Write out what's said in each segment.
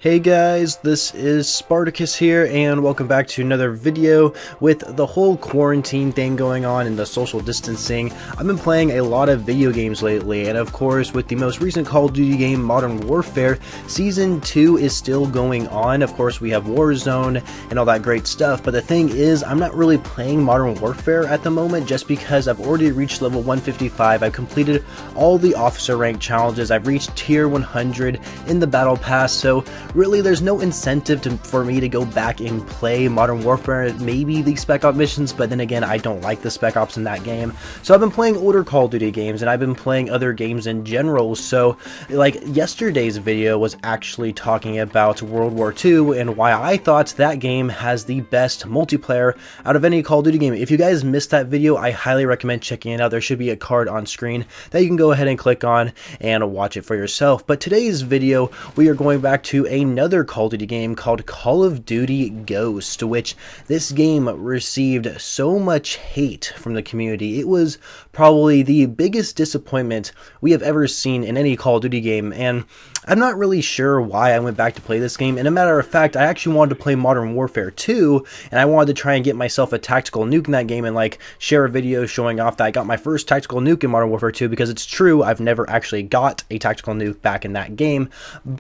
Hey guys, this is Spartacus here, and welcome back to another video. With the whole quarantine thing going on and the social distancing, I've been playing a lot of video games lately, and of course with the most recent Call of Duty game, Modern Warfare, Season 2 is still going on. Of course we have Warzone and all that great stuff, but the thing is, I'm not really playing Modern Warfare at the moment just because I've already reached level 155, I've completed all the officer rank challenges, I've reached tier 100 in the battle pass, so really there's no incentive for me to go back and play Modern Warfare, maybe the Spec Ops missions, but then again I don't like the Spec Ops in that game. So I've been playing older Call of Duty games and I've been playing other games in general. So like yesterday's video was actually talking about World War II and why I thought that game has the best multiplayer out of any Call of Duty game. If you guys missed that video, I highly recommend checking it out. There should be a card on screen that you can go ahead and click on and watch it for yourself. But today's video we are going back to another Call of Duty game called Call of Duty Ghost, which this game received so much hate from the community. It was probably the biggest disappointment we have ever seen in any Call of Duty game, and I'm not really sure why I went back to play this game. And a matter of fact, I actually wanted to play Modern Warfare 2, and I wanted to try and get myself a tactical nuke in that game and like share a video showing off that I got my first tactical nuke in Modern Warfare 2, because it's true, I've never actually got a tactical nuke back in that game.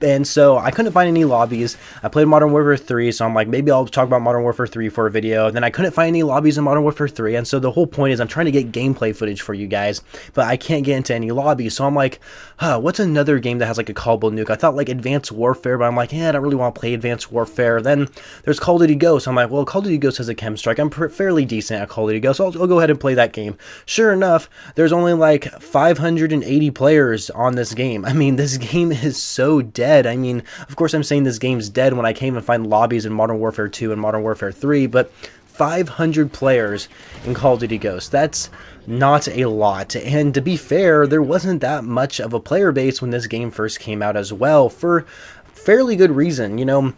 And so I couldn't find any lobbies. I played Modern Warfare 3, so I'm like, maybe I'll talk about Modern Warfare 3 for a video. Then I couldn't find any lobbies in Modern Warfare 3, and so the whole point is I'm trying to get gameplay footage for you guys, but I can't get into any lobbies. So I'm like, what's another game that has like a callable nuke? I thought like Advanced Warfare, but I'm like, I don't really want to play Advanced Warfare. Then there's Call of Duty Ghost. I'm like, well, Call of Duty Ghost has a chem strike. I'm fairly decent at Call of Duty Ghost, so I'll go ahead and play that game. Sure enough, there's only like 580 players on this game. I mean, this game is so dead. I mean, of course I'm saying this game's dead when I can't even find lobbies in Modern Warfare 2 and Modern Warfare 3, but 500 players in Call of Duty Ghost. That's not a lot, and to be fair, there wasn't that much of a player base when this game first came out as well, for fairly good reason. You know,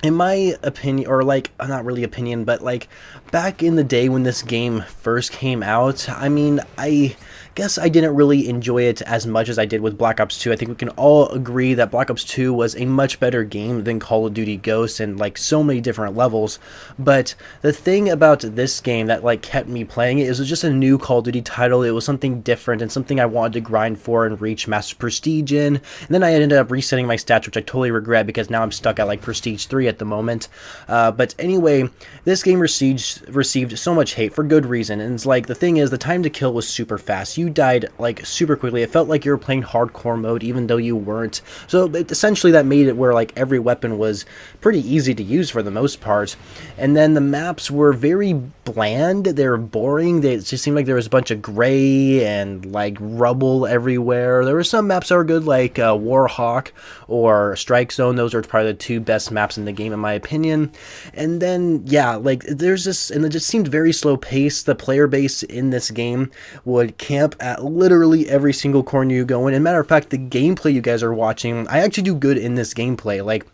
in my opinion, or like, not really opinion, but like back in the day when this game first came out, I mean, I guess I didn't really enjoy it as much as I did with Black Ops 2. I think we can all agree that Black Ops 2 was a much better game than Call of Duty Ghosts and like so many different levels. But the thing about this game that like kept me playing it is it was just a new Call of Duty title. It was something different and something I wanted to grind for and reach Master Prestige in. And then I ended up resetting my stats, which I totally regret because now I'm stuck at like Prestige 3 at the moment. But anyway, this game received so much hate for good reason. And it's like, the thing is, the time to kill was super fast. You died like super quickly. It felt like you were playing hardcore mode even though you weren't. So essentially that made it where like every weapon was pretty easy to use for the most part. And then the maps were very bland. They were boring. It just seemed like there was a bunch of gray and like rubble everywhere. There were some maps that were good, like Warhawk or Strike Zone. Those are probably the two best maps in the game in my opinion. And then yeah, like there's this, and it just seemed very slow paced. The player base in this game would camp at literally every single corner you go in. And matter of fact, the gameplay you guys are watching, I actually do good in this gameplay. Like,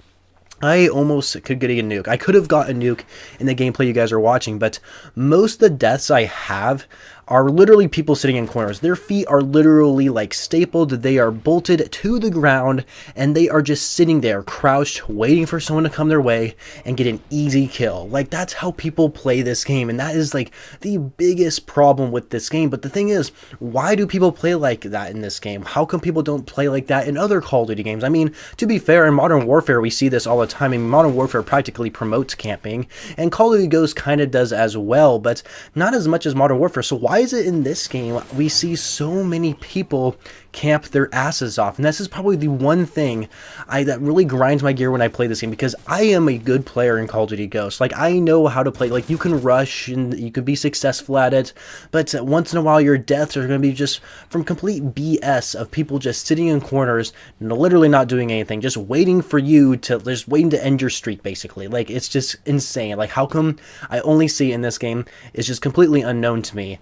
I almost could get a nuke. I could have got a nuke in the gameplay you guys are watching, but most of the deaths I have are literally people sitting in corners. Their feet are literally like stapled, they are bolted to the ground, and they are just sitting there crouched, waiting for someone to come their way and get an easy kill. Like, that's how people play this game, and that is like the biggest problem with this game. But the thing is, why do people play like that in this game? How come people don't play like that in other Call of Duty games? I mean, to be fair, in Modern Warfare we see this all the time. I mean, Modern Warfare practically promotes camping, and Call of Duty Ghosts kind of does as well, but not as much as Modern Warfare. So why is it in this game we see so many people camp their asses off? And this is probably the one thing that really grinds my gear when I play this game, because I am a good player in Call of Duty Ghosts. Like, I know how to play. Like, you can rush and you can be successful at it, but once in a while your deaths are going to be just from complete BS of people just sitting in corners and literally not doing anything, just waiting for you to, just waiting to end your streak basically. Like, it's just insane. Like, how come I only see it in this game is just completely unknown to me.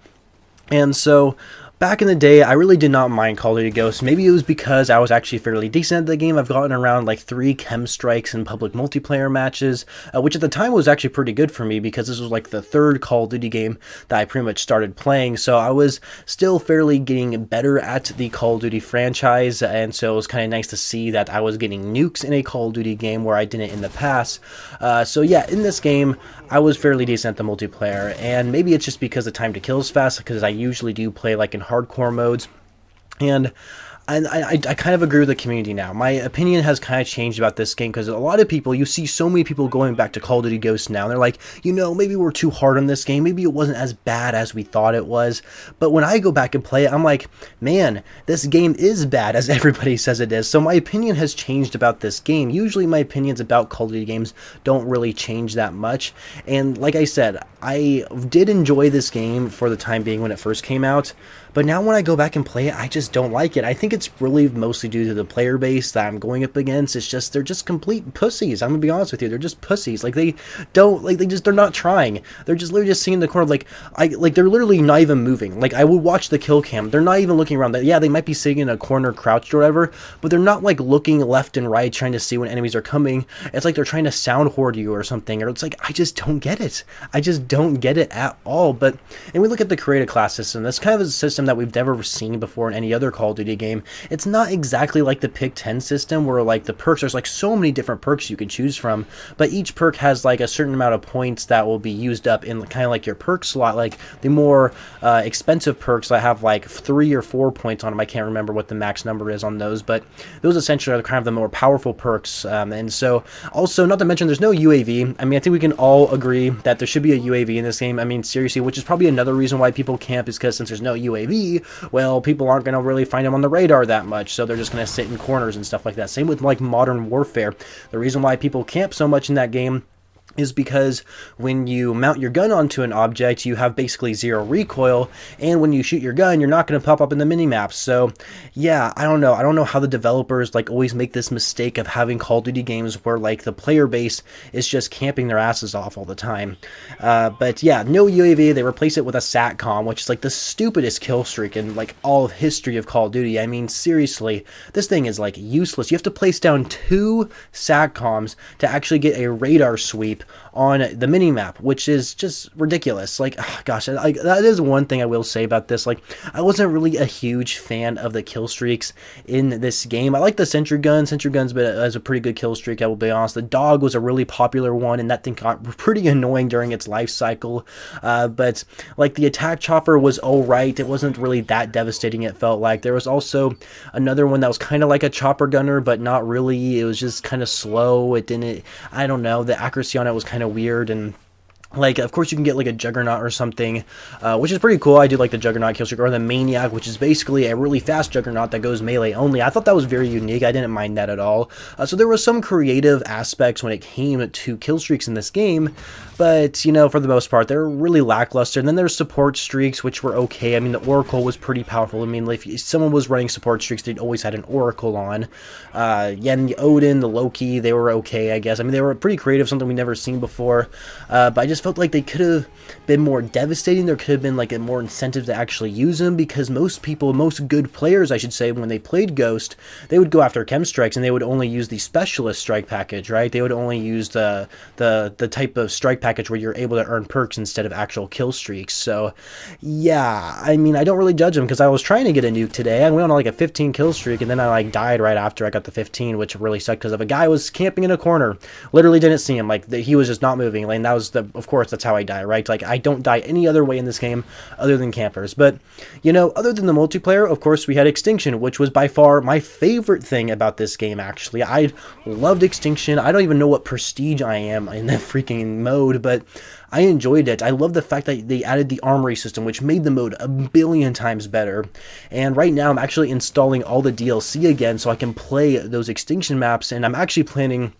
And so Back in the day, I really did not mind Call of Duty Ghosts. Maybe it was because I was actually fairly decent at the game. I've gotten around like 3 chem strikes in public multiplayer matches, which at the time was actually pretty good for me because this was like the 3rd Call of Duty game that I pretty much started playing. So I was still fairly getting better at the Call of Duty franchise, and so it was kind of nice to see that I was getting nukes in a Call of Duty game where I didn't in the past. So yeah, in this game, I was fairly decent at the multiplayer, and maybe it's just because the time to kill is fast, because I usually do play like in hardcore modes, and I kind of agree with the community now. My opinion has kind of changed about this game because a lot of people, you see so many people going back to Call of Duty Ghosts now, and they're like, you know, maybe we're too hard on this game, maybe it wasn't as bad as we thought it was. But when I go back and play it, I'm like, man, this game is bad as everybody says it is. So my opinion has changed about this game. Usually my opinions about Call of Duty games don't really change that much, and like I said, I did enjoy this game for the time being when it first came out, but now when I go back and play it, I just don't like it. I think it's really mostly due to the player base that I'm going up against. It's just, they're just complete pussies. I'm gonna be honest with you. They're just pussies. Like, they don't, like, they're not trying. They're just literally just sitting in the corner, like, they're literally not even moving. Like, I would watch the kill cam. They're not even looking around. Yeah, they might be sitting in a corner crouched or whatever, but they're not, like, looking left and right trying to see when enemies are coming. It's like they're trying to sound hoard you or something, or it's like, I just don't get it. I just don't get it at all. But, and we look at the creative class system. That's kind of a system that we've never seen before in any other Call of Duty game. It's not exactly like the pick 10 system where like the perks, there's like so many different perks you can choose from, but each perk has like a certain amount of points that will be used up in kind of like your perk slot. Like the more expensive perks that have like 3 or 4 points on them, I can't remember what the max number is on those, but those essentially are kind of the more powerful perks. And so also, not to mention, there's no UAV. I mean, I think we can all agree that there should be a UAV in this game. I mean, seriously, which is probably another reason why people camp, is because since there's no UAV, well, people aren't going to really find them on the radar that much, so they're just going to sit in corners and stuff like that. Same with like Modern Warfare. The reason why people camp so much in that game is because when you mount your gun onto an object, you have basically 0 recoil, and when you shoot your gun, you're not going to pop up in the minimaps. So yeah, I don't know how the developers like always make this mistake of having Call of Duty games where like the player base is just camping their asses off all the time. But yeah, no UAV. They replace it with a SATCOM, which is like the stupidest kill streak in like all of history of Call of Duty. I mean, seriously, this thing is like useless. You have to place down 2 SATCOMs to actually get a radar sweep on the minimap, which is just ridiculous. Like, oh, gosh, that is one thing I will say about this. Like, I wasn't really a huge fan of the kill streaks in this game. I like the sentry gun. Sentry gun's has a pretty good kill streak, I will be honest. The dog was a really popular one, and that thing got pretty annoying during its life cycle. But, like, the attack chopper was alright. It wasn't really that devastating, it felt like. There was also another one that was kind of like a chopper gunner, but not really. It was just kind of slow. It didn't, I don't know, the accuracy on it was kind of weird, and like, of course, you can get like a Juggernaut or something, which is pretty cool. I do like the Juggernaut killstreak, or the Maniac, which is basically a really fast Juggernaut that goes melee only. I thought that was very unique. I didn't mind that at all. So there were some creative aspects when it came to killstreaks in this game, but, you know, for the most part, they're really lackluster. And then there's support streaks, which were okay. I mean, the Oracle was pretty powerful. I mean, if someone was running support streaks, they'd always had an Oracle on. Yeah, and the Odin, the Loki, they were okay, I guess. I mean, they were pretty creative, something we've never seen before. But I just felt like they could have been more devastating. There could have been like a more incentive to actually use them, because most people, most good players, I should say, when they played Ghost, they would go after chem strikes, and they would only use the specialist strike package, right? They would only use the type of strike package where you're able to earn perks instead of actual kill streaks. So yeah, I mean, I don't really judge them, because I was trying to get a nuke today. I went on like a 15 kill streak, and then I like died right after I got the 15, which really sucked because of a guy was camping in a corner. Literally didn't see him. Like, he was just not moving. And that was of course, that's how I die, right? Like, I don't die any other way in this game other than campers. But, you know, other than the multiplayer, of course, we had Extinction, which was by far my favorite thing about this game, actually. I loved Extinction. I don't even know what prestige I am in that freaking mode, but I enjoyed it. I love the fact that they added the armory system, which made the mode a billion times better. And right now, I'm actually installing all the DLC again so I can play those Extinction maps, and I'm actually planning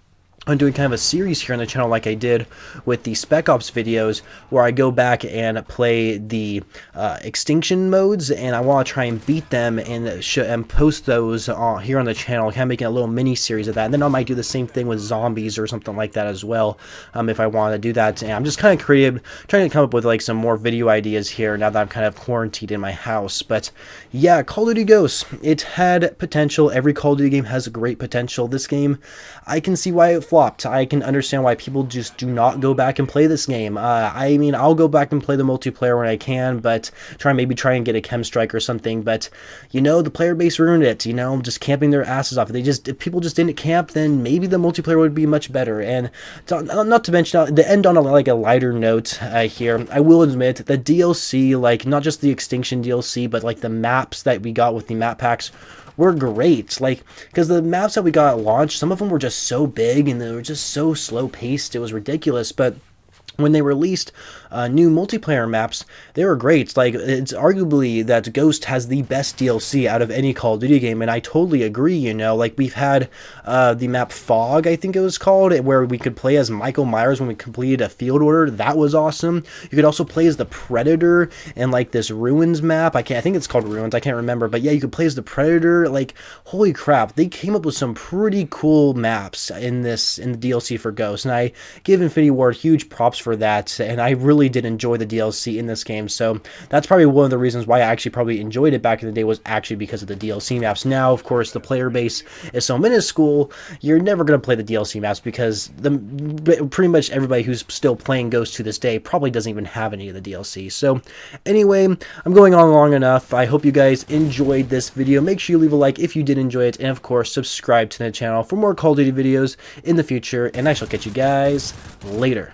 I'm doing kind of a series here on the channel like I did with the Spec Ops videos, where I go back and play the extinction modes, and I want to try and beat them and post those here on the channel, kind of making a little mini series of that. And then I might do the same thing with zombies or something like that as well, if I want to do that. And I'm just kind of trying to come up with like some more video ideas here now that I'm kind of quarantined in my house. But yeah, Call of Duty Ghosts, it had potential. Every Call of Duty game has a great potential. This game, I can see why it flopped. I can understand why people just do not go back and play this game. I mean, I'll go back and play the multiplayer when I can, but maybe try and get a chem strike or something. But you know, the player base ruined it. You know, just camping their asses off. If people just didn't camp, then maybe the multiplayer would be much better. And not to mention, the end on a lighter note here, I will admit the DLC, like not just the Extinction DLC, but like the maps that we got with the map packs, were great. Like, because the maps that we got at launch, some of them were just so big and they were just so slow paced, it was ridiculous. But when they released new multiplayer maps, they were great. Like, it's arguably that Ghost has the best DLC out of any Call of Duty game, and I totally agree, you know. Like, we've had the map Fog, I think it was called, where we could play as Michael Myers when we completed a field order. That was awesome. You could also play as the Predator in, like, this Ruins map. I think it's called Ruins, I can't remember, but yeah, you could play as the Predator. Like, holy crap, they came up with some pretty cool maps in the DLC for Ghost, and I give Infinity Ward huge props for that, and I really did enjoy the DLC in this game. So that's probably one of the reasons why I actually probably enjoyed it back in the day, was actually because of the DLC maps. Now, of course, the player base is so minuscule, you're never going to play the DLC maps, because pretty much everybody who's still playing Ghost to this day probably doesn't even have any of the DLC. So anyway, I'm going on long enough. I hope you guys enjoyed this video. Make sure you leave a like if you did enjoy it, and of course subscribe to the channel for more Call of Duty videos in the future, and I shall catch you guys later.